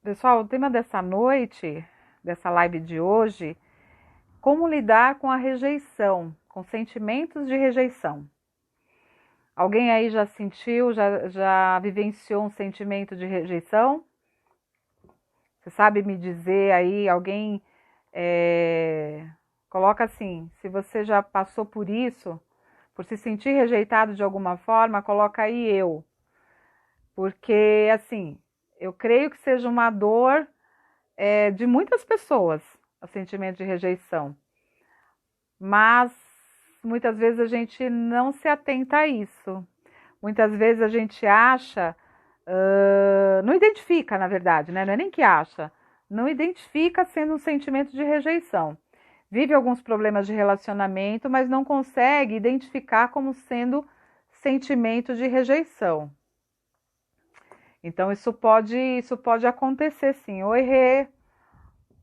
Pessoal, o tema dessa noite, dessa live de hoje, como lidar com a rejeição, com sentimentos de rejeição. Alguém aí já sentiu, já vivenciou um sentimento de rejeição? Você sabe me dizer aí, alguém coloca assim, se você já passou por isso, por se sentir rejeitado de alguma forma, coloca aí eu. Porque, assim, eu creio que seja uma dor de muitas pessoas, o sentimento de rejeição. Mas muitas vezes a gente não se atenta a isso. Muitas vezes a gente acha, não identifica, na verdade, né? Não é nem que acha, não identifica sendo um sentimento de rejeição. Vive alguns problemas de relacionamento, mas não consegue identificar como sendo sentimento de rejeição. Então isso pode acontecer sim. Oi, Rê.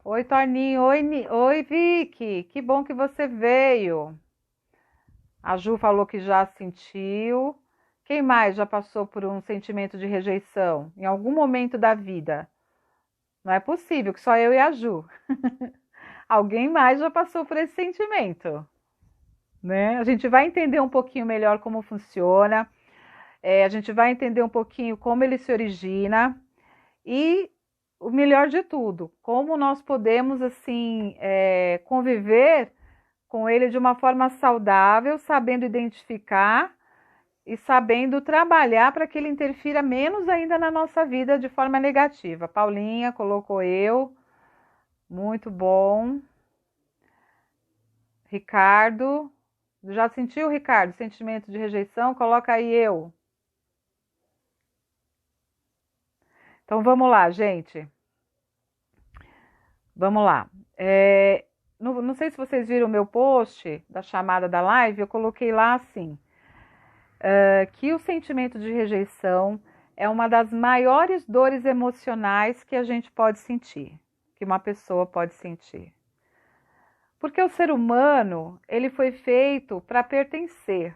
Oi, Toninho. Oi, Vicky. Que bom que você veio. A Ju falou que já sentiu. Quem mais já passou por um sentimento de rejeição em algum momento da vida? Não é possível que só eu e a Ju. Alguém mais já passou por esse sentimento, né? A gente vai entender um pouquinho melhor como funciona. A gente vai entender um pouquinho como ele se origina e o melhor de tudo, como nós podemos assim conviver com ele de uma forma saudável, sabendo identificar e sabendo trabalhar para que ele interfira menos ainda na nossa vida de forma negativa. Paulinha colocou eu, muito bom. Ricardo, já sentiu, Ricardo, sentimento de rejeição? Coloca aí eu. Então vamos lá, gente. Vamos lá. Não sei se vocês viram o meu post da chamada da live, eu coloquei lá assim, que o sentimento de rejeição é uma das maiores dores emocionais que a gente pode sentir, que uma pessoa pode sentir. Porque o ser humano, ele foi feito para pertencer,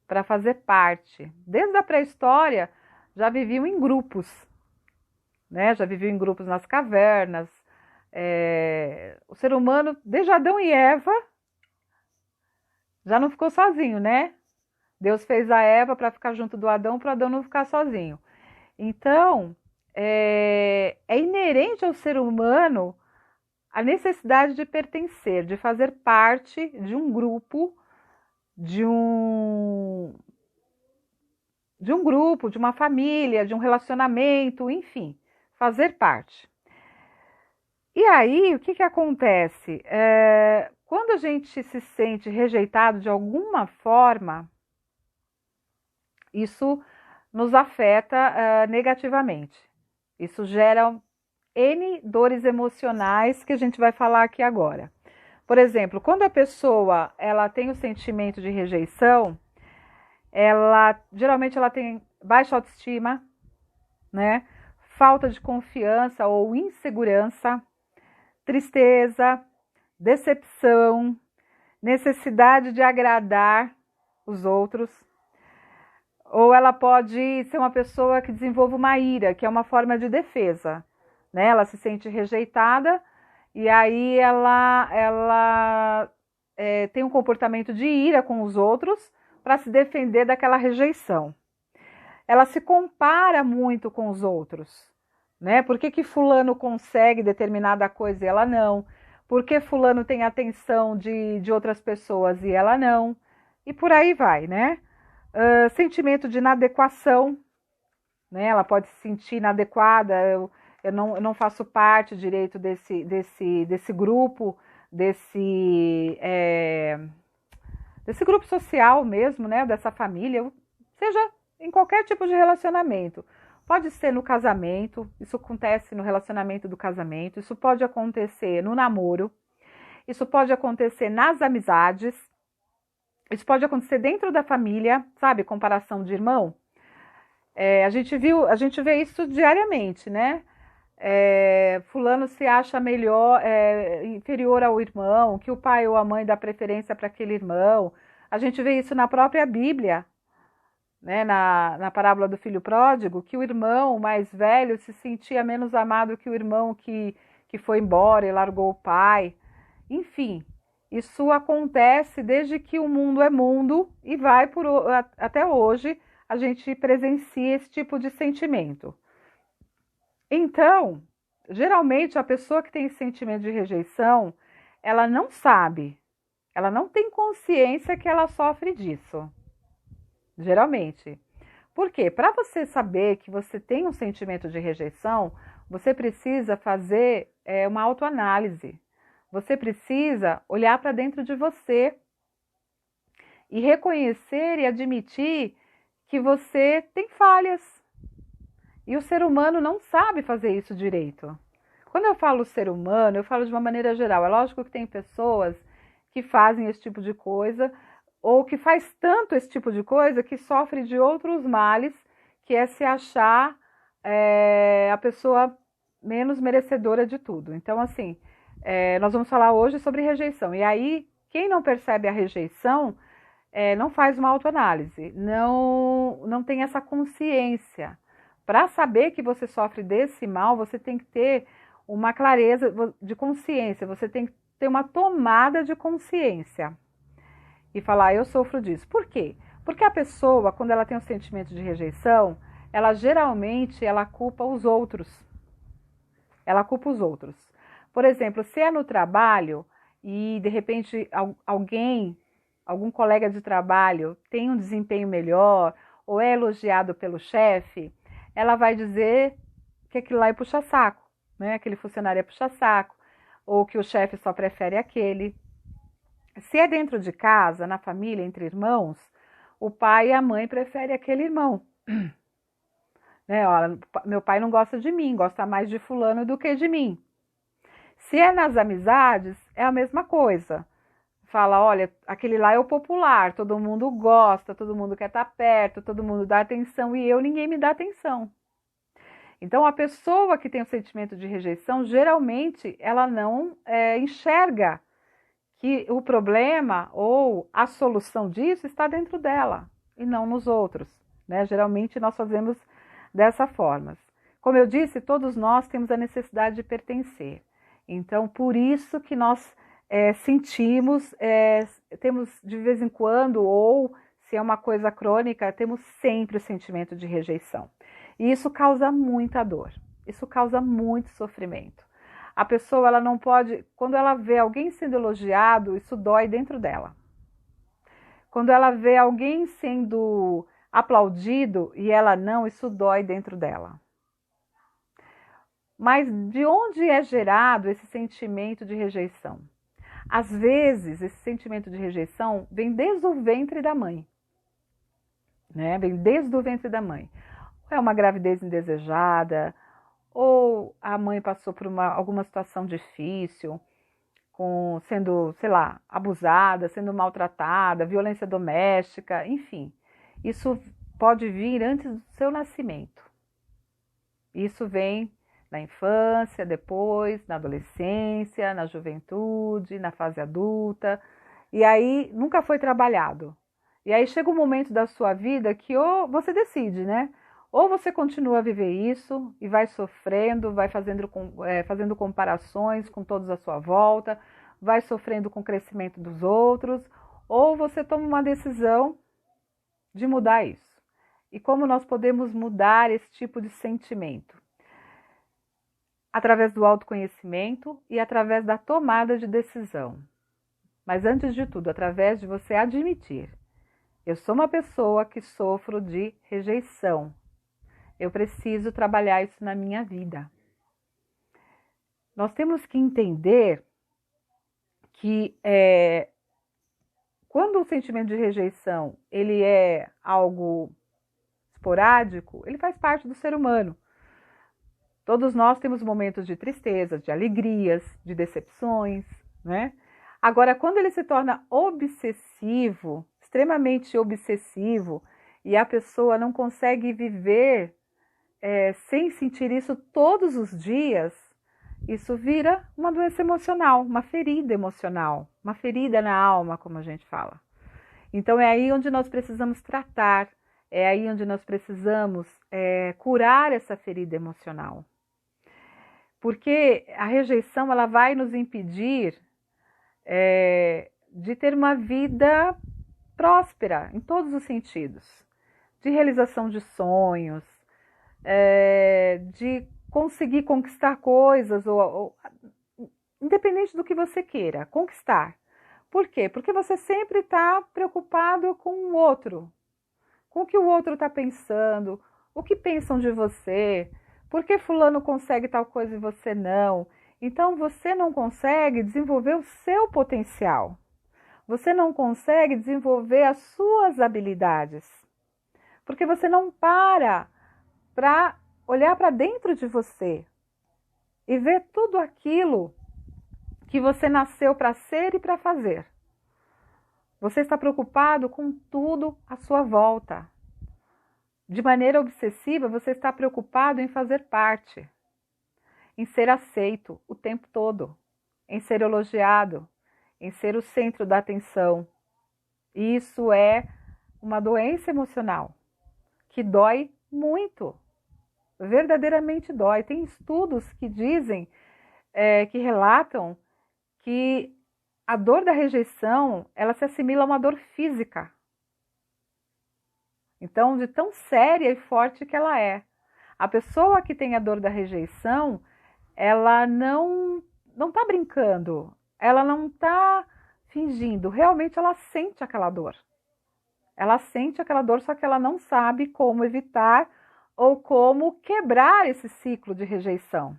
para fazer parte. Desde a pré-história, já viviam em grupos, né? Já viviam em grupos nas cavernas. O ser humano, desde Adão e Eva, já não ficou sozinho, né? Deus fez a Eva para ficar junto do Adão, para o Adão não ficar sozinho. Então, é inerente ao ser humano a necessidade de pertencer, de fazer parte de um grupo, de um grupo, de uma família, de um relacionamento, enfim, fazer parte. E aí, o que acontece? Quando a gente se sente rejeitado de alguma forma, isso nos afeta negativamente. Isso gera N dores emocionais que a gente vai falar aqui agora. Por exemplo, quando a pessoa ela tem o sentimento de rejeição, geralmente ela tem baixa autoestima, né? Falta de confiança ou insegurança, tristeza, decepção, necessidade de agradar os outros. Ou ela pode ser uma pessoa que desenvolve uma ira, que é uma forma de defesa, né? Ela se sente rejeitada e aí ela tem um comportamento de ira com os outros para se defender daquela rejeição. Ela se compara muito com os outros, né? Por que fulano consegue determinada coisa e ela não? Por que fulano tem atenção de outras pessoas e ela não? E por aí vai, né? Sentimento de inadequação, né? Ela pode se sentir inadequada, eu não faço parte direito desse grupo, desse grupo social mesmo, né? Dessa família, seja em qualquer tipo de relacionamento. Pode ser no casamento, isso acontece no relacionamento do casamento, isso pode acontecer no namoro, isso pode acontecer nas amizades, isso pode acontecer dentro da família, sabe? Comparação de irmão. A gente vê isso diariamente, né? Fulano se acha melhor, inferior ao irmão, que o pai ou a mãe dá preferência para aquele irmão. A gente vê isso na própria Bíblia, né, na parábola do filho pródigo, que o irmão mais velho se sentia menos amado que o irmão que foi embora e largou o pai. Enfim, isso acontece desde que o mundo é mundo e vai até hoje a gente presencia esse tipo de sentimento. Então, geralmente a pessoa que tem esse sentimento de rejeição, ela não sabe, ela não tem consciência que ela sofre disso. Geralmente. Por quê? Para você saber que você tem um sentimento de rejeição, você precisa fazer uma autoanálise. Você precisa olhar para dentro de você e reconhecer e admitir que você tem falhas. E o ser humano não sabe fazer isso direito. Quando eu falo ser humano, eu falo de uma maneira geral. É lógico que tem pessoas que fazem esse tipo de coisa, ou que faz tanto esse tipo de coisa que sofre de outros males, que é se achar a pessoa menos merecedora de tudo. Então, assim, nós vamos falar hoje sobre rejeição. E aí, quem não percebe a rejeição, não faz uma autoanálise, não tem essa consciência. Para saber que você sofre desse mal, você tem que ter uma clareza de consciência, você tem que ter uma tomada de consciência. E falar, eu sofro disso. Por quê? Porque a pessoa, quando ela tem um sentimento de rejeição, ela geralmente culpa os outros. Ela culpa os outros. Por exemplo, se é no trabalho e de repente algum colega de trabalho tem um desempenho melhor ou é elogiado pelo chefe, ela vai dizer que aquilo lá é puxa-saco, né? Aquele funcionário é puxa-saco, ou que o chefe só prefere aquele. Se é dentro de casa, na família, entre irmãos, o pai e a mãe preferem aquele irmão. Né? Olha, meu pai não gosta de mim, gosta mais de fulano do que de mim. Se é nas amizades, é a mesma coisa. Fala, olha, aquele lá é o popular, todo mundo gosta, todo mundo quer estar perto, todo mundo dá atenção e ninguém me dá atenção. Então, a pessoa que tem o sentimento de rejeição, geralmente, ela não enxerga que o problema ou a solução disso está dentro dela e não nos outros, né? Geralmente nós fazemos dessa forma. Como eu disse, todos nós temos a necessidade de pertencer. Então, por isso que nós sentimos, temos de vez em quando, ou se é uma coisa crônica, temos sempre o sentimento de rejeição. E isso causa muita dor, isso causa muito sofrimento. A pessoa, ela não pode, quando ela vê alguém sendo elogiado, isso dói dentro dela. Quando ela vê alguém sendo aplaudido e ela não, isso dói dentro dela. Mas de onde é gerado esse sentimento de rejeição? Às vezes, esse sentimento de rejeição vem desde o ventre da mãe. Né? Vem desde o ventre da mãe. É uma gravidez indesejada, ou a mãe passou por alguma situação difícil, sendo, sei lá, abusada, sendo maltratada, violência doméstica, enfim. Isso pode vir antes do seu nascimento. Isso vem na infância, depois, na adolescência, na juventude, na fase adulta, e aí nunca foi trabalhado. E aí chega um momento da sua vida que ou você decide, né? Ou você continua a viver isso e vai sofrendo, vai fazendo comparações com todos à sua volta, vai sofrendo com o crescimento dos outros, ou você toma uma decisão de mudar isso. E como nós podemos mudar esse tipo de sentimento? Através do autoconhecimento e através da tomada de decisão. Mas antes de tudo, através de você admitir: eu sou uma pessoa que sofro de rejeição. Eu preciso trabalhar isso na minha vida. Nós temos que entender que quando o sentimento de rejeição ele é algo esporádico, ele faz parte do ser humano. Todos nós temos momentos de tristeza, de alegrias, de decepções, né? Agora, quando ele se torna obsessivo, extremamente obsessivo, e a pessoa não consegue viver sem sentir isso todos os dias, isso vira uma doença emocional, uma ferida emocional, uma ferida na alma, como a gente fala. Então é aí onde nós precisamos tratar É aí onde nós precisamos curar essa ferida emocional. Porque a rejeição ela vai nos impedir de ter uma vida próspera em todos os sentidos, de realização de sonhos, de conseguir conquistar coisas, independente do que você queira, conquistar. Por quê? Porque você sempre está preocupado com o outro, com o que o outro está pensando, o que pensam de você, por que fulano consegue tal coisa e você não. Então você não consegue desenvolver o seu potencial, você não consegue desenvolver as suas habilidades, porque você não para olhar para dentro de você e ver tudo aquilo que você nasceu para ser e para fazer. Você está preocupado com tudo à sua volta. De maneira obsessiva, você está preocupado em fazer parte, em ser aceito o tempo todo, em ser elogiado, em ser o centro da atenção. E isso é uma doença emocional que dói muito, verdadeiramente dói. Tem estudos que dizem, que relatam que a dor da rejeição, ela se assimila a uma dor física. Então, de tão séria e forte que ela é. A pessoa que tem a dor da rejeição, ela não está brincando, ela não está fingindo, realmente ela sente aquela dor. Ela sente aquela dor, só que ela não sabe como evitar ou como quebrar esse ciclo de rejeição.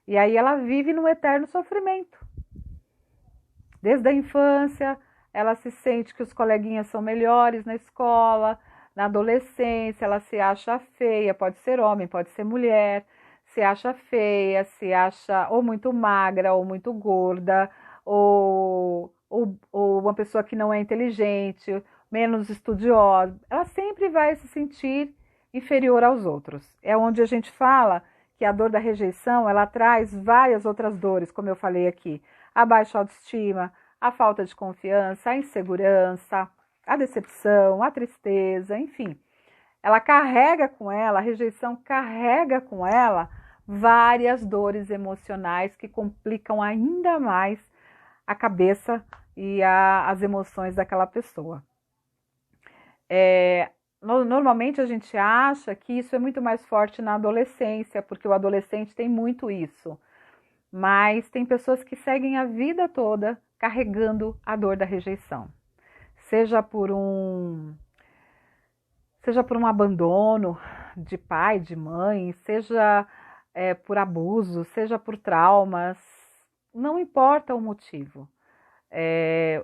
E aí ela vive num eterno sofrimento. Desde a infância, ela se sente que os coleguinhas são melhores na escola, na adolescência ela se acha feia, pode ser homem, pode ser mulher, se acha feia, se acha ou muito magra, ou muito gorda, ou uma pessoa que não é inteligente, menos estudiosa. Ela sempre vai se sentir inferior aos outros. É onde a gente fala que a dor da rejeição, ela traz várias outras dores, como eu falei aqui. A baixa autoestima, a falta de confiança, a insegurança, a decepção, a tristeza, enfim. Ela carrega com ela, a rejeição carrega com ela várias dores emocionais que complicam ainda mais a cabeça e as emoções daquela pessoa. Normalmente a gente acha que isso é muito mais forte na adolescência, porque o adolescente tem muito isso. Mas tem pessoas que seguem a vida toda carregando a dor da rejeição. Seja por um abandono de pai, de mãe, seja por abuso, seja por traumas, não importa o motivo.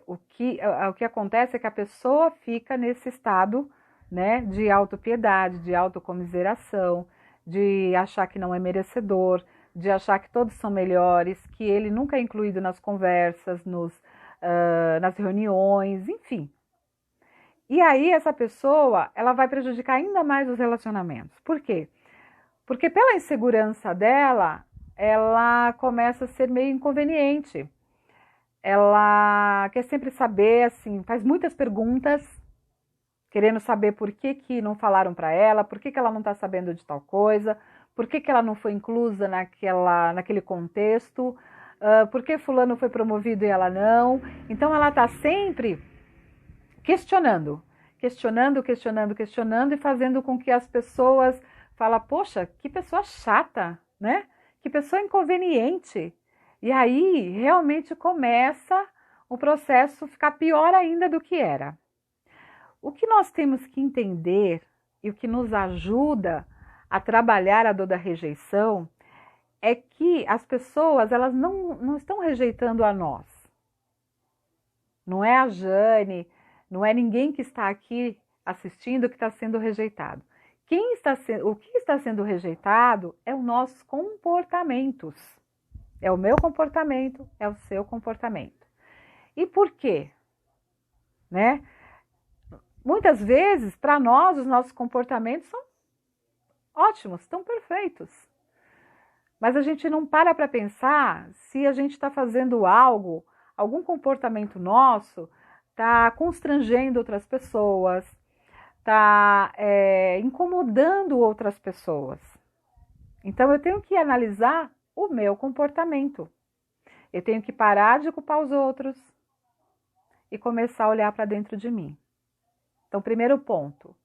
O que acontece é que a pessoa fica nesse estado, né, de autopiedade, de autocomiseração, de achar que não é merecedor, de achar que todos são melhores, que ele nunca é incluído nas conversas, nas reuniões, enfim. E aí essa pessoa, ela vai prejudicar ainda mais os relacionamentos. Por quê? Porque pela insegurança dela, ela começa a ser meio inconveniente. Ela quer sempre saber, assim, faz muitas perguntas, querendo saber por que não falaram para ela, por que ela não está sabendo de tal coisa, por que ela não foi inclusa naquele contexto, por que fulano foi promovido e ela não. Então ela está sempre questionando e fazendo com que as pessoas falem, poxa, que pessoa chata, né? Que pessoa inconveniente. E aí realmente começa o processo a ficar pior ainda do que era. O que nós temos que entender e o que nos ajuda a trabalhar a dor da rejeição é que as pessoas, elas não estão rejeitando a nós. Não é a Jane, não é ninguém que está aqui assistindo que está sendo rejeitado. O que está sendo rejeitado é os nossos comportamentos. É o meu comportamento, é o seu comportamento. E por quê? Né? Muitas vezes, para nós, os nossos comportamentos são ótimos, estão perfeitos. Mas a gente não para pensar se a gente está fazendo algum comportamento nosso está constrangendo outras pessoas, está incomodando outras pessoas. Então eu tenho que analisar o meu comportamento. Eu tenho que parar de culpar os outros e começar a olhar para dentro de mim. Então, primeiro ponto,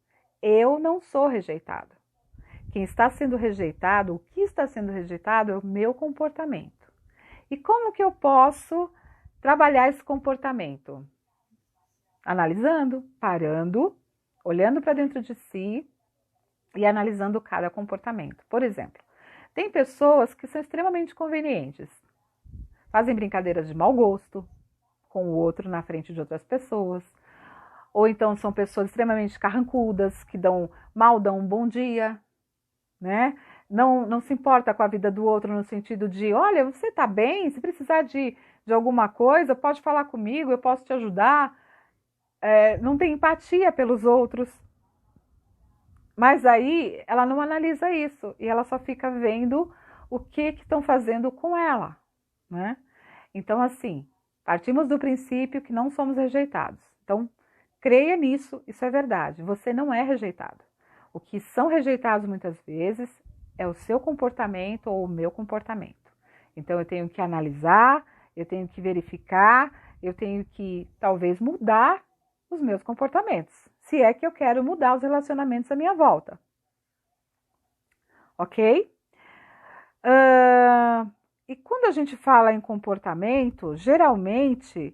eu não sou rejeitado. Quem está sendo rejeitado, o que está sendo rejeitado é o meu comportamento. E como que eu posso trabalhar esse comportamento? Analisando, parando, olhando para dentro de si e analisando cada comportamento. Por exemplo, tem pessoas que são extremamente convenientes. Fazem brincadeiras de mau gosto com o outro na frente de outras pessoas. Ou então são pessoas extremamente carrancudas, que mal dão um bom dia, né? Não se importa com a vida do outro no sentido de, olha, você está bem? Se precisar de alguma coisa, pode falar comigo, eu posso te ajudar. Não tem empatia pelos outros. Mas aí ela não analisa isso e ela só fica vendo o que estão fazendo com ela, né? Então, assim, partimos do princípio que não somos rejeitados. Então, creia nisso, isso é verdade. Você não é rejeitado. O que são rejeitados muitas vezes é o seu comportamento ou o meu comportamento. Então, eu tenho que analisar, eu tenho que verificar, eu tenho que talvez mudar os meus comportamentos, se é que eu quero mudar os relacionamentos à minha volta. Ok? E quando a gente fala em comportamento, geralmente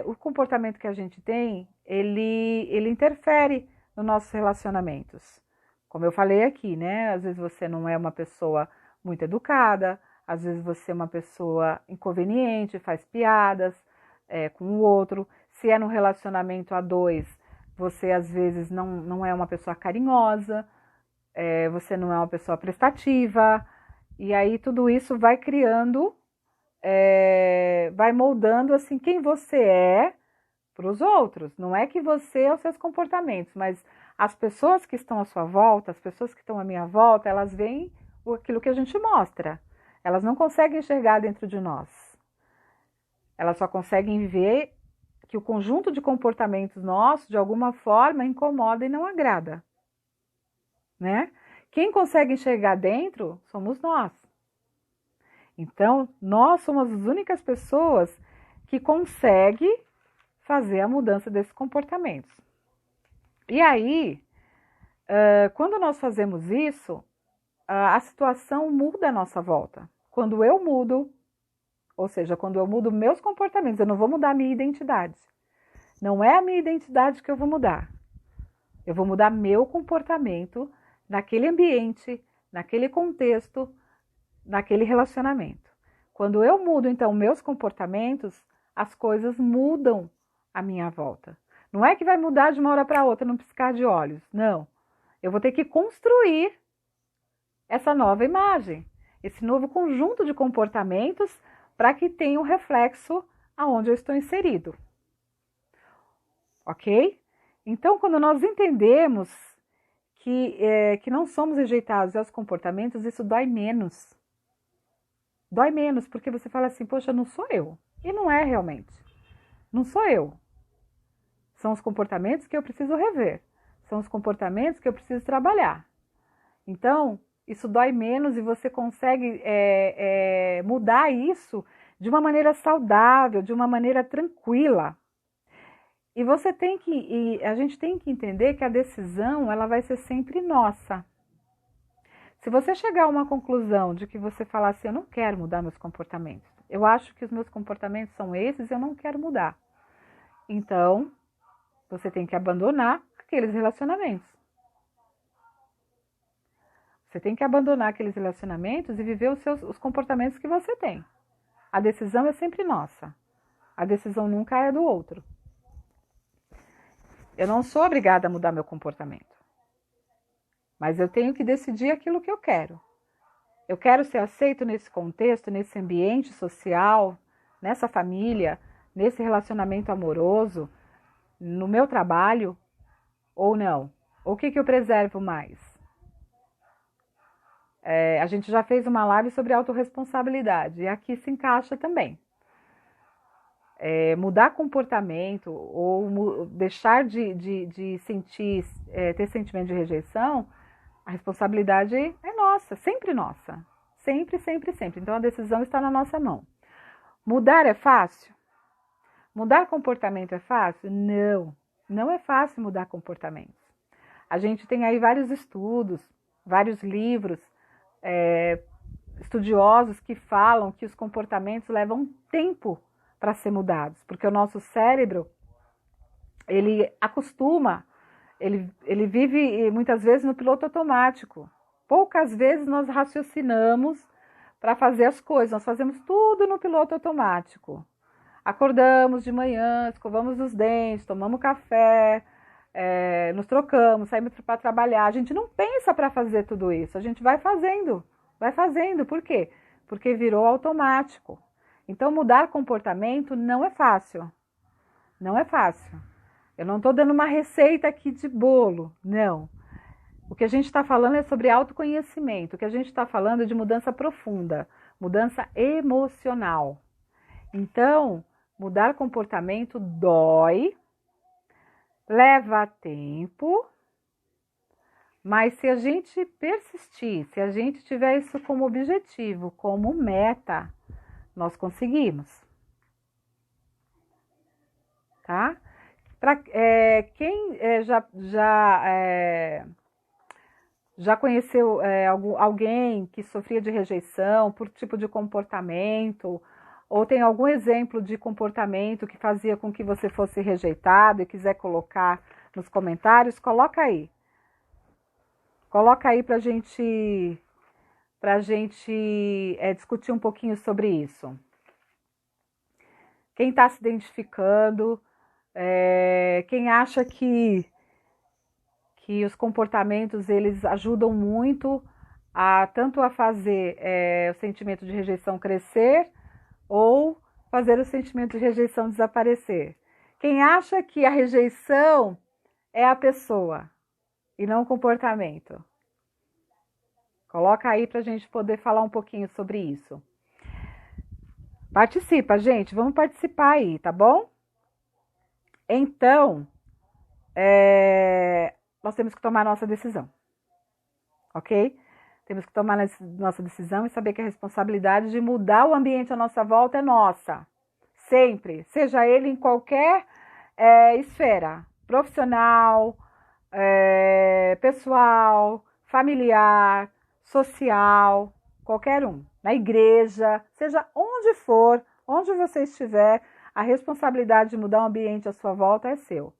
o comportamento que a gente tem, ele interfere nos nossos relacionamentos. Como eu falei aqui, né? Às vezes você não é uma pessoa muito educada, às vezes você é uma pessoa inconveniente, faz piadas com o outro. Se é no relacionamento a dois, você às vezes não é uma pessoa carinhosa, você não é uma pessoa prestativa, e aí tudo isso vai criando, vai moldando assim quem você é para os outros. Não é que você é os seus comportamentos, mas as pessoas que estão à sua volta, as pessoas que estão à minha volta, elas veem aquilo que a gente mostra. Elas não conseguem enxergar dentro de nós. Elas só conseguem ver que o conjunto de comportamentos nossos, de alguma forma, incomoda e não agrada, né? Quem consegue enxergar dentro somos nós. Então, nós somos as únicas pessoas que conseguem fazer a mudança desses comportamentos. E aí, quando nós fazemos isso, a situação muda à nossa volta. Quando eu mudo, ou seja, quando eu mudo meus comportamentos, eu não vou mudar a minha identidade. Não é a minha identidade que eu vou mudar. Eu vou mudar meu comportamento naquele ambiente, naquele contexto, naquele relacionamento. Quando eu mudo, então, meus comportamentos, as coisas mudam à minha volta. Não é que vai mudar de uma hora para outra, num piscar de olhos. Não. Eu vou ter que construir essa nova imagem, esse novo conjunto de comportamentos para que tenha um reflexo aonde eu estou inserido. Ok? Então, quando nós entendemos que não somos rejeitados aos comportamentos, isso dói menos. Dói menos, porque você fala assim, poxa, não sou eu. E não é realmente. Não sou eu. São os comportamentos que eu preciso rever. São os comportamentos que eu preciso trabalhar. Então, isso dói menos e você consegue mudar isso de uma maneira saudável, de uma maneira tranquila. E a gente tem que entender que a decisão, ela vai ser sempre nossa. Se você chegar a uma conclusão de que você falar assim, eu não quero mudar meus comportamentos, eu acho que os meus comportamentos são esses, eu não quero mudar. Então, você tem que abandonar aqueles relacionamentos. Você tem que abandonar aqueles relacionamentos e viver os comportamentos que você tem. A decisão é sempre nossa. A decisão nunca é do outro. Eu não sou obrigada a mudar meu comportamento. Mas eu tenho que decidir aquilo que eu quero. Eu quero ser aceito nesse contexto, nesse ambiente social, nessa família, nesse relacionamento amoroso, no meu trabalho, ou não? Ou o que eu preservo mais? A gente já fez uma live sobre autorresponsabilidade, e aqui se encaixa também. mudar comportamento ou deixar de sentir, ter sentimento de rejeição, a responsabilidade é nossa, sempre nossa. Sempre, sempre, sempre. Então a decisão está na nossa mão. Mudar é fácil? Mudar comportamento é fácil? Não, não é fácil mudar comportamento. A gente tem aí vários estudos, vários livros, estudiosos que falam que os comportamentos levam tempo para ser mudados, porque o nosso cérebro, ele acostuma, ele vive muitas vezes no piloto automático. Poucas vezes nós raciocinamos para fazer as coisas, nós fazemos tudo no piloto automático. Acordamos de manhã, escovamos os dentes, tomamos café, nos trocamos, saímos para trabalhar. A gente não pensa para fazer tudo isso, a gente vai fazendo. Por quê? Porque virou automático. Então mudar comportamento não é fácil. Não é fácil. Eu não estou dando uma receita aqui de bolo, não. O que a gente está falando é sobre autoconhecimento, o que a gente está falando é de mudança profunda, mudança emocional. Então, mudar comportamento dói, leva tempo, mas se a gente persistir, se a gente tiver isso como objetivo, como meta, nós conseguimos. Tá? Quem já conheceu alguém que sofria de rejeição por tipo de comportamento, ou tem algum exemplo de comportamento que fazia com que você fosse rejeitado e quiser colocar nos comentários, coloca aí. Coloca aí para a gente discutir um pouquinho sobre isso. Quem está se identificando, quem acha que os comportamentos eles ajudam muito tanto a fazer o sentimento de rejeição crescer ou fazer o sentimento de rejeição desaparecer. Quem acha que a rejeição é a pessoa e não o comportamento. Coloca aí para a gente poder falar um pouquinho sobre isso. Participa, gente. Vamos participar aí, tá bom? Então, nós temos que tomar nossa decisão. Ok? Temos que tomar nossa decisão e saber que a responsabilidade de mudar o ambiente à nossa volta é nossa. Sempre. Seja ele em qualquer esfera. Profissional, pessoal, familiar, social, qualquer um. Na igreja, seja onde for, onde você estiver, a responsabilidade de mudar o ambiente à sua volta é seu.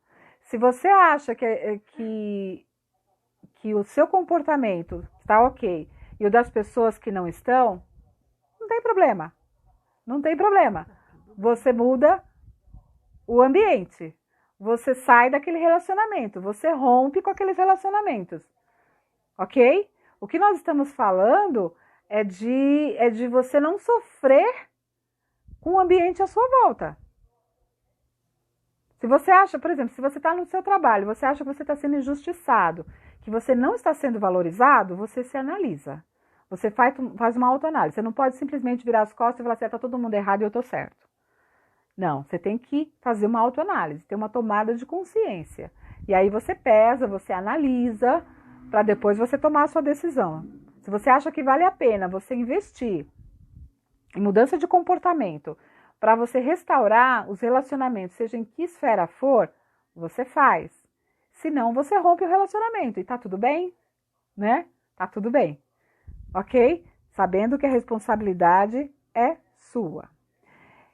Se você acha que o seu comportamento está ok e o das pessoas que não estão, não tem problema. Não tem problema. Você muda o ambiente. Você sai daquele relacionamento. Você rompe com aqueles relacionamentos. Ok? O que nós estamos falando é de você não sofrer com o ambiente à sua volta. Se você acha, por exemplo, se você está no seu trabalho, você acha que você está sendo injustiçado, que você não está sendo valorizado, você se analisa. Você faz uma autoanálise. Você não pode simplesmente virar as costas e falar assim, está todo mundo errado e eu estou certo. Não, você tem que fazer uma autoanálise, ter uma tomada de consciência. E aí você pesa, você analisa, para depois você tomar a sua decisão. Se você acha que vale a pena você investir em mudança de comportamento, para você restaurar os relacionamentos, seja em que esfera for, você faz. Se não, você rompe o relacionamento. E tá tudo bem? Né? Tá tudo bem. Ok? Sabendo que a responsabilidade é sua.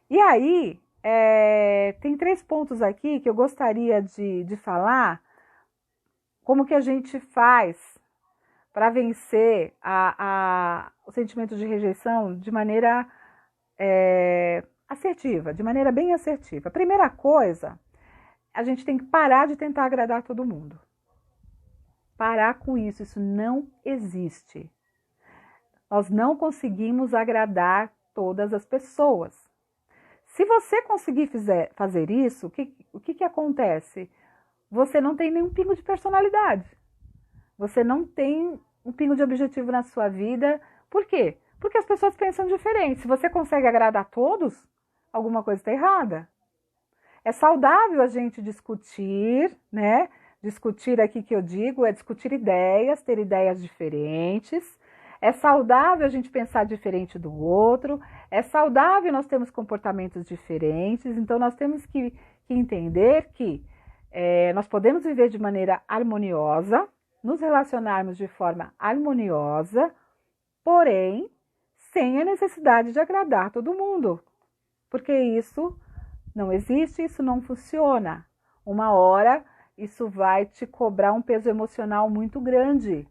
E aí, tem 3 pontos aqui que eu gostaria de falar. Como que a gente faz para vencer o sentimento de rejeição de maneira assertiva, de maneira bem assertiva. A primeira coisa, a gente tem que parar de tentar agradar todo mundo. Parar com isso, isso não existe. Nós não conseguimos agradar todas as pessoas. Se você conseguir fazer isso, o que acontece? Você não tem nenhum pingo de personalidade. Você não tem um pingo de objetivo na sua vida. Por quê? Porque as pessoas pensam diferente. Se você consegue agradar todos, alguma coisa está errada. É saudável a gente discutir, né? Discutir aqui que eu digo é discutir ideias, ter ideias diferentes. É saudável a gente pensar diferente do outro. É saudável nós termos comportamentos diferentes. Então nós temos que entender que nós podemos viver de maneira harmoniosa, nos relacionarmos de forma harmoniosa, porém sem a necessidade de agradar todo mundo. Porque isso não existe, isso não funciona. Uma hora isso vai te cobrar um peso emocional muito grande,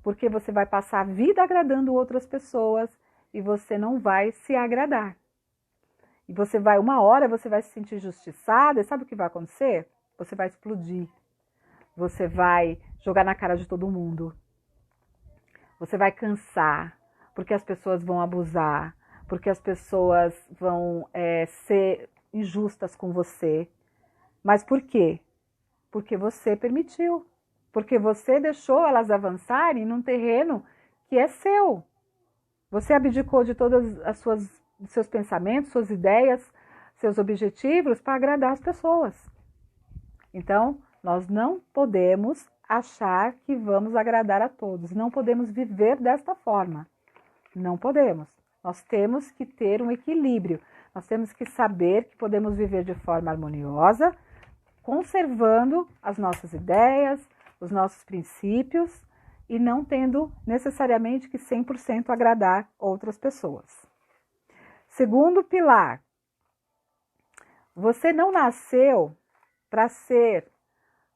porque você vai passar a vida agradando outras pessoas e você não vai se agradar. E uma hora você vai se sentir injustiçada, e sabe o que vai acontecer? Você vai explodir. Você vai jogar na cara de todo mundo. Você vai cansar, porque as pessoas vão abusar, porque as pessoas vão ser injustas com você. Mas por quê? Porque você permitiu. Porque você deixou elas avançarem num terreno que é seu. Você abdicou de todos os seus pensamentos, suas ideias, seus objetivos para agradar as pessoas. Então, nós não podemos achar que vamos agradar a todos. Não podemos viver desta forma. Não podemos. Nós temos que ter um equilíbrio. Nós temos que saber que podemos viver de forma harmoniosa, conservando as nossas ideias, os nossos princípios e não tendo necessariamente que 100% agradar outras pessoas. Segundo pilar, você não nasceu para ser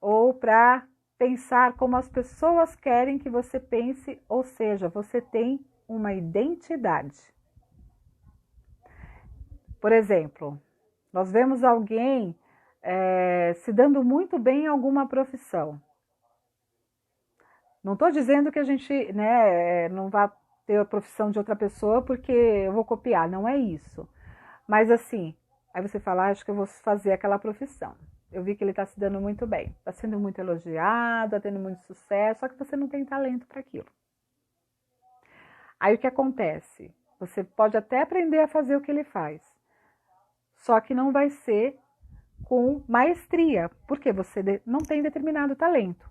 ou para pensar como as pessoas querem que você pense, ou seja, você tem uma identidade. Por exemplo, nós vemos alguém se dando muito bem em alguma profissão. Não estou dizendo que a gente não vai ter a profissão de outra pessoa porque eu vou copiar, não é isso. Mas assim, aí você fala, acho que eu vou fazer aquela profissão. Eu vi que ele está se dando muito bem, está sendo muito elogiado, está tendo muito sucesso, só que você não tem talento para aquilo. Aí o que acontece? Você pode até aprender a fazer o que ele faz, só que não vai ser com maestria, porque você não tem determinado talento.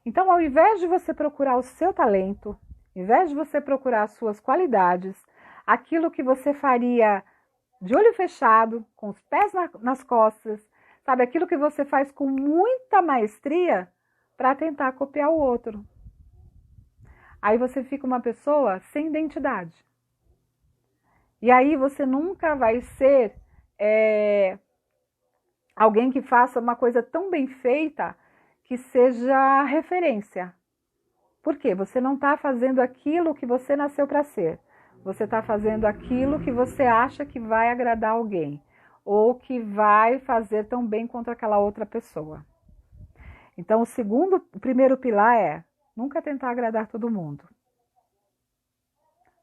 Então, ao invés de você procurar o seu talento, ao invés de você procurar as suas qualidades, aquilo que você faria de olho fechado, com os pés nas costas, sabe, aquilo que você faz com muita maestria para tentar copiar o outro. Aí você fica uma pessoa sem identidade. E aí você nunca vai ser alguém que faça uma coisa tão bem feita que seja referência. Por quê? Você não está fazendo aquilo que você nasceu para ser. Você está fazendo aquilo que você acha que vai agradar alguém. Ou que vai fazer tão bem quanto aquela outra pessoa. Então, o primeiro pilar é nunca tentar agradar todo mundo.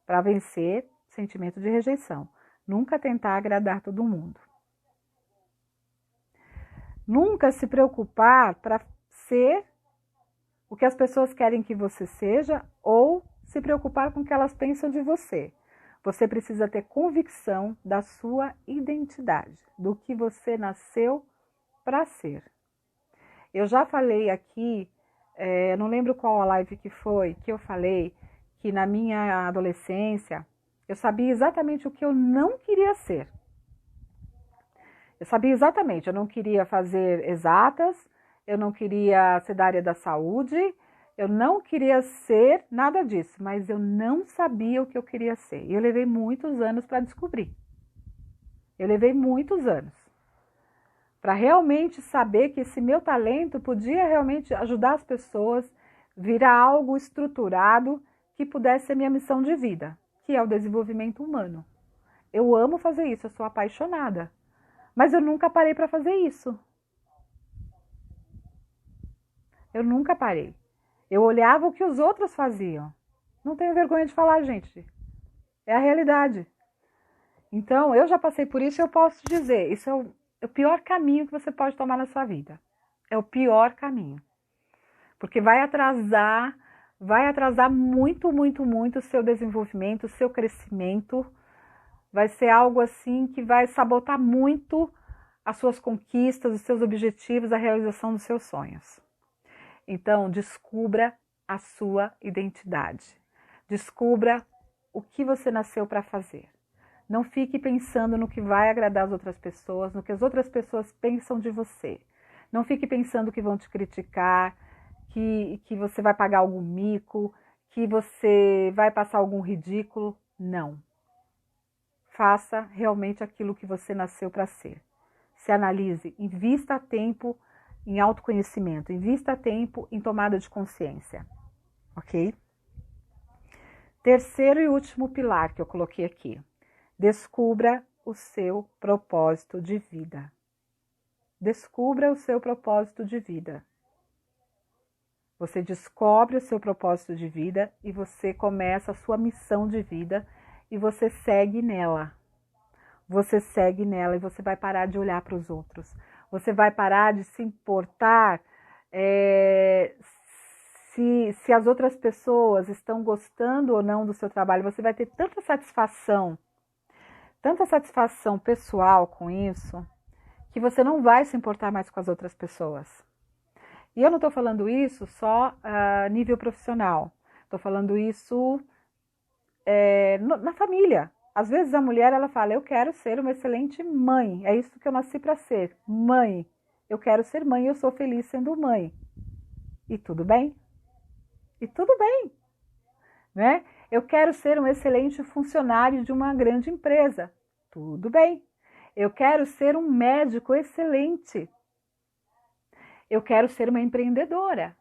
Para vencer o sentimento de rejeição. Nunca tentar agradar todo mundo. Nunca se preocupar para ser o que as pessoas querem que você seja ou se preocupar com o que elas pensam de você. Você precisa ter convicção da sua identidade, do que você nasceu para ser. Eu já falei aqui, não lembro qual a live que foi, que eu falei que na minha adolescência eu sabia exatamente o que eu não queria ser. Eu sabia exatamente, eu não queria fazer exatas, eu não queria ser da área da saúde, eu não queria ser nada disso, mas eu não sabia o que eu queria ser. E eu levei muitos anos para descobrir. Eu levei muitos anos para realmente saber que esse meu talento podia realmente ajudar as pessoas, virar algo estruturado que pudesse ser minha missão de vida, que é o desenvolvimento humano. Eu amo fazer isso, eu sou apaixonada. Mas eu nunca parei para fazer isso. Eu nunca parei. Eu olhava o que os outros faziam. Não tenho vergonha de falar, gente. É a realidade. Então, eu já passei por isso e eu posso dizer, isso é o pior caminho que você pode tomar na sua vida. É o pior caminho. Porque vai atrasar muito, muito, muito o seu desenvolvimento, o seu crescimento. Vai ser algo assim que vai sabotar muito as suas conquistas, os seus objetivos, a realização dos seus sonhos. Então, descubra a sua identidade. Descubra o que você nasceu para fazer. Não fique pensando no que vai agradar as outras pessoas, no que as outras pessoas pensam de você. Não fique pensando que vão te criticar, que você vai pagar algum mico, que você vai passar algum ridículo. Não. Faça realmente aquilo que você nasceu para ser. Se analise, invista tempo em autoconhecimento, invista tempo em tomada de consciência, ok? Terceiro e último pilar que eu coloquei aqui. Descubra o seu propósito de vida. Descubra o seu propósito de vida. Você descobre o seu propósito de vida e você começa a sua missão de vida e você segue nela. Você segue nela e você vai parar de olhar para os outros. Você vai parar de se importar se as outras pessoas estão gostando ou não do seu trabalho. Você vai ter tanta satisfação pessoal com isso, que você não vai se importar mais com as outras pessoas. E eu não estou falando isso só a nível profissional. Estou falando isso na família. Às vezes a mulher ela fala, eu quero ser uma excelente mãe, é isso que eu nasci para ser, mãe. Eu quero ser mãe, eu sou feliz sendo mãe. E tudo bem? E tudo bem, né? Eu quero ser um excelente funcionário de uma grande empresa. Tudo bem. Eu quero ser um médico excelente. Eu quero ser uma empreendedora.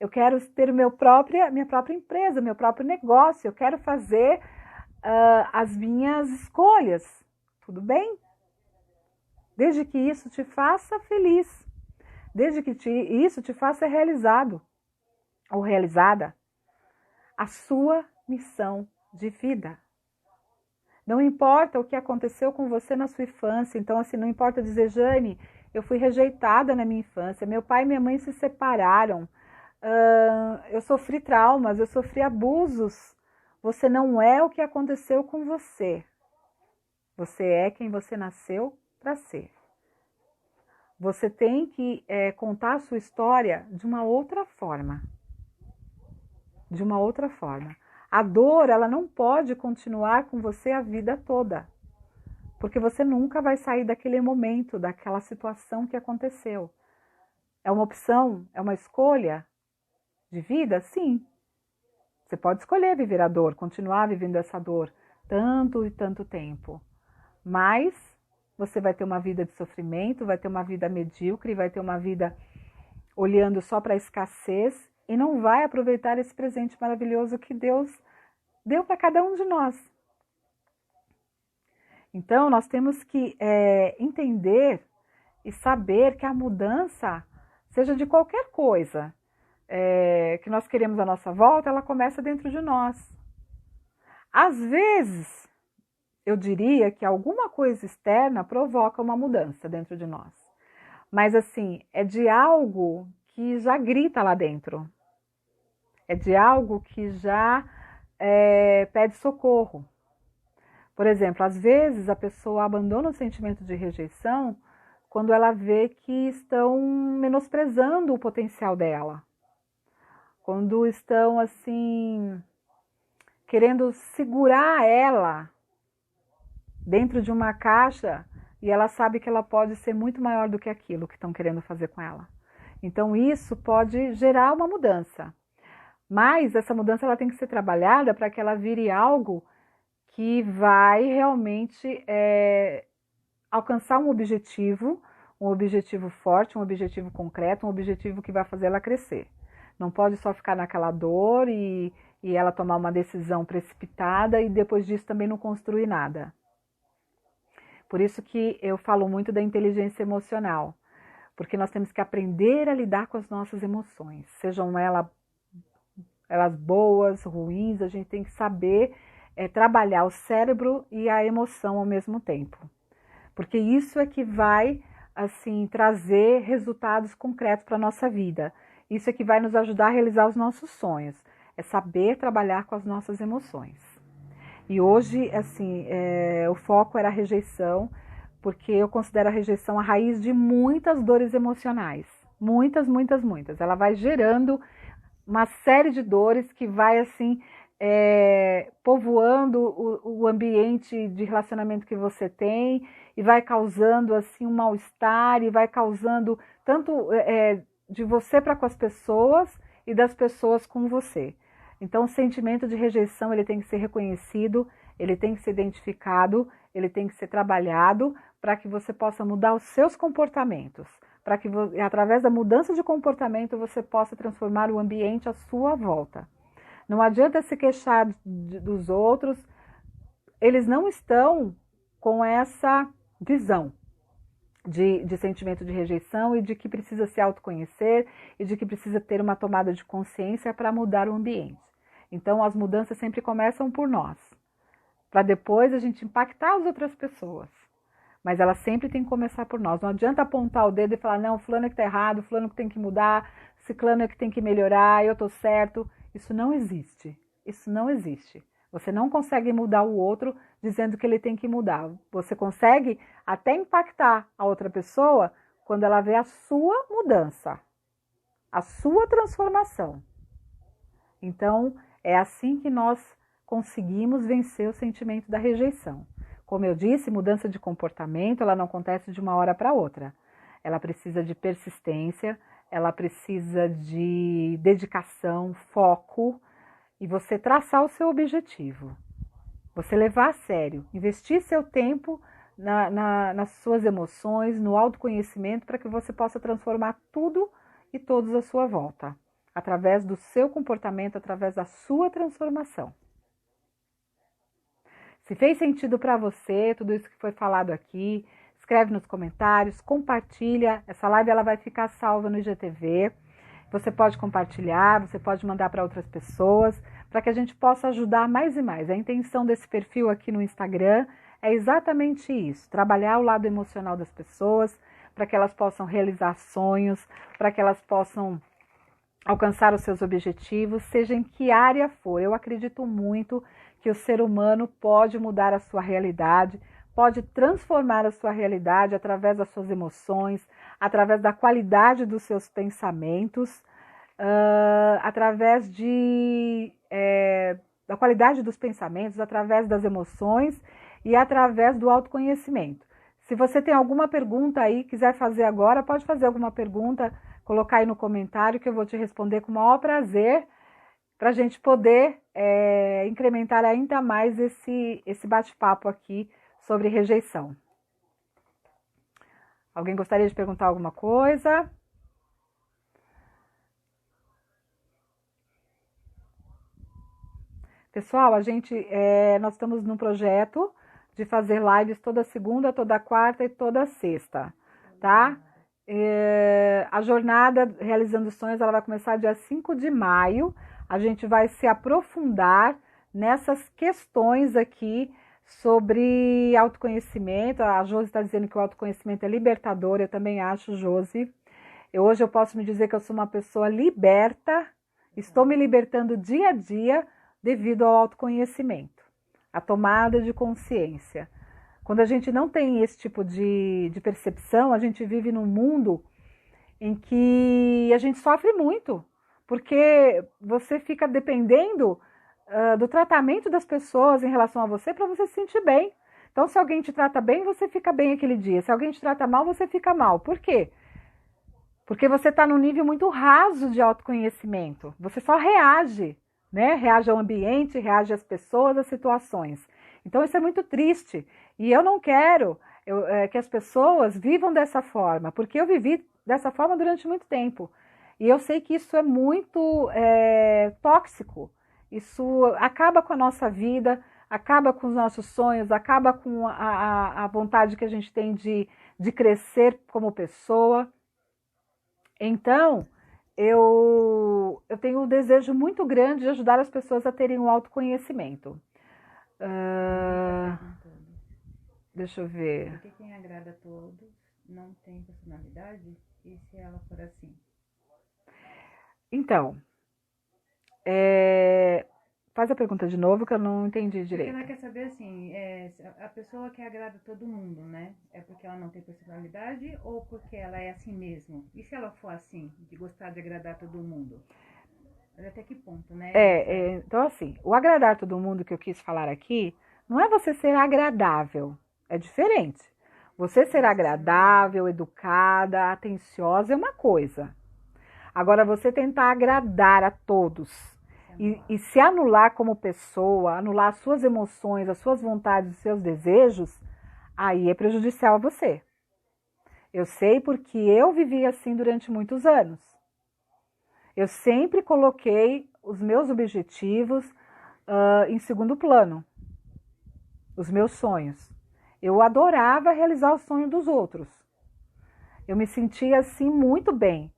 Eu quero ter minha própria empresa, meu próprio negócio. Eu quero fazer as minhas escolhas. Tudo bem? Desde que isso te faça feliz. Desde que isso te faça realizado ou realizada. A sua missão de vida. Não importa o que aconteceu com você na sua infância. Então, assim, não importa dizer, Jane, eu fui rejeitada na minha infância. Meu pai e minha mãe se separaram. Eu sofri traumas, eu sofri abusos. Você não é o que aconteceu com você. Você é quem você nasceu para ser. Você tem que contar a sua história de uma outra forma. De uma outra forma. A dor, ela não pode continuar com você a vida toda. Porque você nunca vai sair daquele momento, daquela situação que aconteceu. É uma opção? É uma escolha de vida? Sim. Você pode escolher viver a dor, continuar vivendo essa dor tanto e tanto tempo. Mas você vai ter uma vida de sofrimento, vai ter uma vida medíocre, vai ter uma vida olhando só para a escassez e não vai aproveitar esse presente maravilhoso que Deus deu para cada um de nós. Então, nós temos que entender e saber que a mudança, seja de qualquer coisa, que nós queremos à nossa volta, ela começa dentro de nós. Às vezes, eu diria que alguma coisa externa provoca uma mudança dentro de nós. Mas assim, é de algo que já grita lá dentro. É de algo que já pede socorro. Por exemplo, às vezes a pessoa abandona o sentimento de rejeição quando ela vê que estão menosprezando o potencial dela. Quando estão, assim, querendo segurar ela dentro de uma caixa e ela sabe que ela pode ser muito maior do que aquilo que estão querendo fazer com ela. Então, isso pode gerar uma mudança. Mas essa mudança ela tem que ser trabalhada para que ela vire algo que vai realmente alcançar um objetivo forte, um objetivo concreto, um objetivo que vai fazer ela crescer. Não pode só ficar naquela dor e ela tomar uma decisão precipitada e depois disso também não construir nada. Por isso que eu falo muito da inteligência emocional, porque nós temos que aprender a lidar com as nossas emoções, sejam elas boas, ruins, a gente tem que saber trabalhar o cérebro e a emoção ao mesmo tempo. Porque isso é que vai, assim, trazer resultados concretos para a nossa vida. Isso é que vai nos ajudar a realizar os nossos sonhos. É saber trabalhar com as nossas emoções. E hoje, assim, o foco era a rejeição, porque eu considero a rejeição a raiz de muitas dores emocionais. Muitas, muitas, muitas. Ela vai gerando uma série de dores que vai, assim, povoando o ambiente de relacionamento que você tem e vai causando, assim, um mal-estar e vai causando tanto de você para com as pessoas e das pessoas com você. Então, o sentimento de rejeição, ele tem que ser reconhecido, ele tem que ser identificado, ele tem que ser trabalhado para que você possa mudar os seus comportamentos, para que através da mudança de comportamento você possa transformar o ambiente à sua volta. Não adianta se queixar dos outros, eles não estão com essa visão de sentimento de rejeição e de que precisa se autoconhecer e de que precisa ter uma tomada de consciência para mudar o ambiente. Então, as mudanças sempre começam por nós, para depois a gente impactar as outras pessoas. Mas ela sempre tem que começar por nós. Não adianta apontar o dedo e falar, não, fulano é que está errado, fulano que tem que mudar, ciclano é que tem que melhorar, eu estou certo. Isso não existe. Isso não existe. Você não consegue mudar o outro dizendo que ele tem que mudar. Você consegue até impactar a outra pessoa quando ela vê a sua mudança, a sua transformação. Então, é assim que nós conseguimos vencer o sentimento da rejeição. Como eu disse, mudança de comportamento, ela não acontece de uma hora para outra. Ela precisa de persistência, ela precisa de dedicação, foco, e você traçar o seu objetivo. Você levar a sério, investir seu tempo nas suas emoções, no autoconhecimento, para que você possa transformar tudo e todos à sua volta, através do seu comportamento, através da sua transformação. Se fez sentido para você, tudo isso que foi falado aqui, escreve nos comentários, compartilha. Essa live ela vai ficar salva no IGTV. Você pode compartilhar, você pode mandar para outras pessoas, para que a gente possa ajudar mais e mais. A intenção desse perfil aqui no Instagram é exatamente isso, trabalhar o lado emocional das pessoas, para que elas possam realizar sonhos, para que elas possam alcançar os seus objetivos, seja em que área for. Eu acredito muito que o ser humano pode mudar a sua realidade, pode transformar a sua realidade através das suas emoções, através da qualidade dos seus pensamentos, através da qualidade dos pensamentos, através das emoções e através do autoconhecimento. Se você tem alguma pergunta aí, quiser fazer agora, pode fazer alguma pergunta, colocar aí no comentário que eu vou te responder com o maior prazer, para a gente poder incrementar ainda mais esse bate-papo aqui sobre rejeição. Alguém gostaria de perguntar alguma coisa? Pessoal, nós estamos num projeto de fazer lives toda segunda, toda quarta e toda sexta, tá? A jornada Realizando Sonhos, ela vai começar dia 5 de maio. A gente vai se aprofundar nessas questões aqui sobre autoconhecimento. A Josi está dizendo que o autoconhecimento é libertador, eu também acho, Josi. Hoje eu posso me dizer que eu sou uma pessoa liberta, estou me libertando dia a dia devido ao autoconhecimento, a tomada de consciência. Quando a gente não tem esse tipo de percepção, a gente vive num mundo em que a gente sofre muito, porque você fica dependendo do tratamento das pessoas em relação a você para você se sentir bem. Então, se alguém te trata bem, você fica bem aquele dia. Se alguém te trata mal, você fica mal. Por quê? Porque você está num nível muito raso de autoconhecimento. Você só reage, né? Reage ao ambiente, reage às pessoas, às situações. Então, isso é muito triste. E eu não quero que as pessoas vivam dessa forma, porque eu vivi dessa forma durante muito tempo. E eu sei que isso é muito tóxico. Isso acaba com a nossa vida, acaba com os nossos sonhos, acaba com a vontade que a gente tem de crescer como pessoa. Então, eu tenho um desejo muito grande de ajudar as pessoas a terem um autoconhecimento. Deixa eu ver. Porque quem agrada a todos não tem personalidade? E se ela for assim? Então, Faz a pergunta de novo que eu não entendi Porque direito. ela quer saber assim, a pessoa que agrada todo mundo, né? É porque ela não tem personalidade ou porque ela é assim mesmo? E se ela for assim, de gostar de agradar todo mundo? Até que ponto, né? Então assim, o agradar todo mundo que eu quis falar aqui, não é você ser agradável, é diferente. Você ser agradável, educada, atenciosa é uma coisa. Agora, você tentar agradar a todos e se anular como pessoa, anular as suas emoções, as suas vontades, os seus desejos, aí é prejudicial a você. Eu sei porque eu vivi assim durante muitos anos. Eu sempre coloquei os meus objetivos em segundo plano, os meus sonhos. Eu adorava realizar o sonho dos outros. Eu me sentia assim muito bem.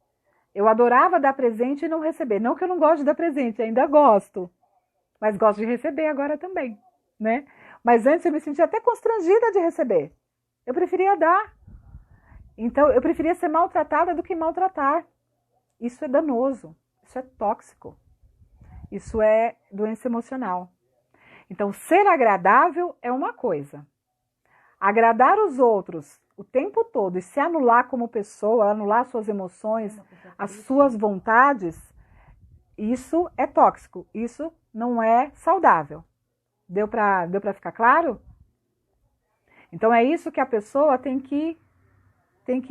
Eu adorava dar presente e não receber. Não que eu não goste de dar presente, ainda gosto. Mas gosto de receber agora também, né? Mas antes eu me sentia até constrangida de receber. Eu preferia dar. Então, eu preferia ser maltratada do que maltratar. Isso é danoso. Isso é tóxico. Isso é doença emocional. Então, ser agradável é uma coisa. Agradar os outros o tempo todo e se anular como pessoa, anular suas emoções, as suas vontades, isso é tóxico, isso não é saudável. Deu para ficar claro? Então é isso que a pessoa tem que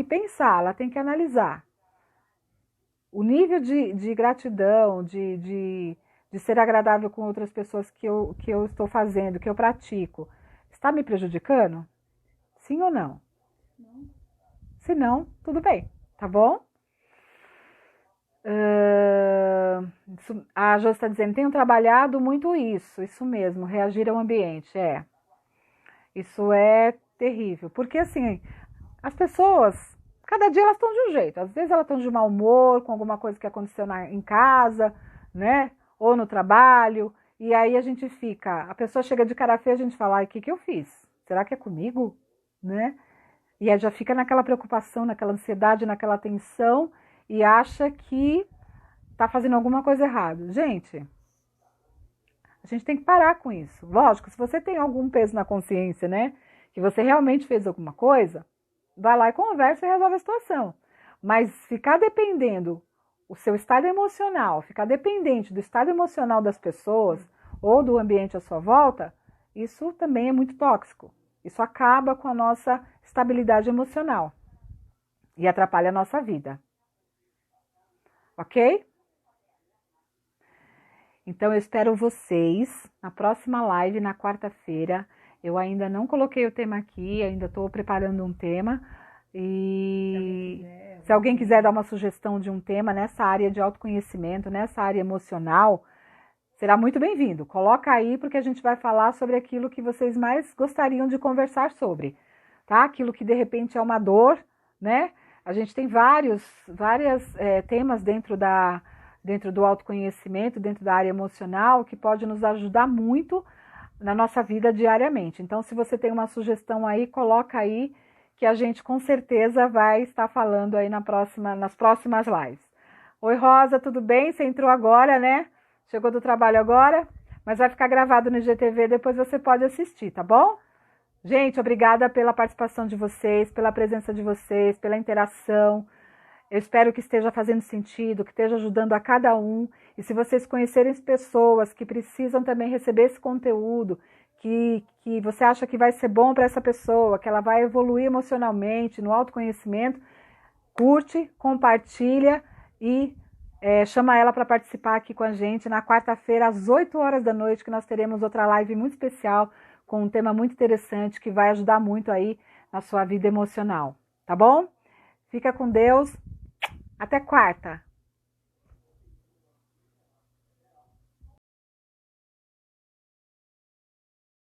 pensar, ela tem que analisar. O nível de gratidão, de ser agradável com outras pessoas que eu estou fazendo, que eu pratico, está me prejudicando? Sim ou não? Não. Se não, tudo bem, tá bom? A Jo está dizendo, tenho trabalhado muito isso mesmo, reagir ao ambiente, Isso é terrível, porque assim, as pessoas, cada dia elas estão de um jeito, às vezes elas estão de mau humor, com alguma coisa que aconteceu em casa, né, ou no trabalho, e aí a gente fica, a pessoa chega de cara feia, a gente fala, o que eu fiz? Será que é comigo? Né? E aí já fica naquela preocupação, naquela ansiedade, naquela tensão e acha que está fazendo alguma coisa errada. Gente, a gente tem que parar com isso. Lógico, se você tem algum peso na consciência, né, que você realmente fez alguma coisa, vai lá e conversa e resolve a situação. Mas ficar dependendo o seu estado emocional, ficar dependente do estado emocional das pessoas ou do ambiente à sua volta, isso também é muito tóxico. Isso acaba com a nossa estabilidade emocional e atrapalha a nossa vida. Ok? Então eu espero vocês na próxima live, na quarta-feira. Eu ainda não coloquei o tema aqui, ainda estou preparando um tema. E se alguém quiser dar uma sugestão de um tema nessa área de autoconhecimento, nessa área emocional, será muito bem-vindo. Coloca aí porque a gente vai falar sobre aquilo que vocês mais gostariam de conversar sobre, tá? Aquilo que de repente é uma dor, né? A gente tem vários temas dentro do autoconhecimento, dentro da área emocional, que pode nos ajudar muito na nossa vida diariamente. Então, se você tem uma sugestão aí, coloca aí que a gente com certeza vai estar falando aí nas próximas lives. Oi, Rosa, tudo bem? Você entrou agora, né? Chegou do trabalho agora, mas vai ficar gravado no IGTV, depois você pode assistir, tá bom? Gente, obrigada pela participação de vocês, pela presença de vocês, pela interação. Eu espero que esteja fazendo sentido, que esteja ajudando a cada um. E se vocês conhecerem pessoas que precisam também receber esse conteúdo, que você acha que vai ser bom para essa pessoa, que ela vai evoluir emocionalmente, no autoconhecimento, curte, compartilha e chama ela para participar aqui com a gente na quarta-feira, às 8 horas da noite, que nós teremos outra live muito especial, com um tema muito interessante, que vai ajudar muito aí na sua vida emocional, tá bom? Fica com Deus, até quarta!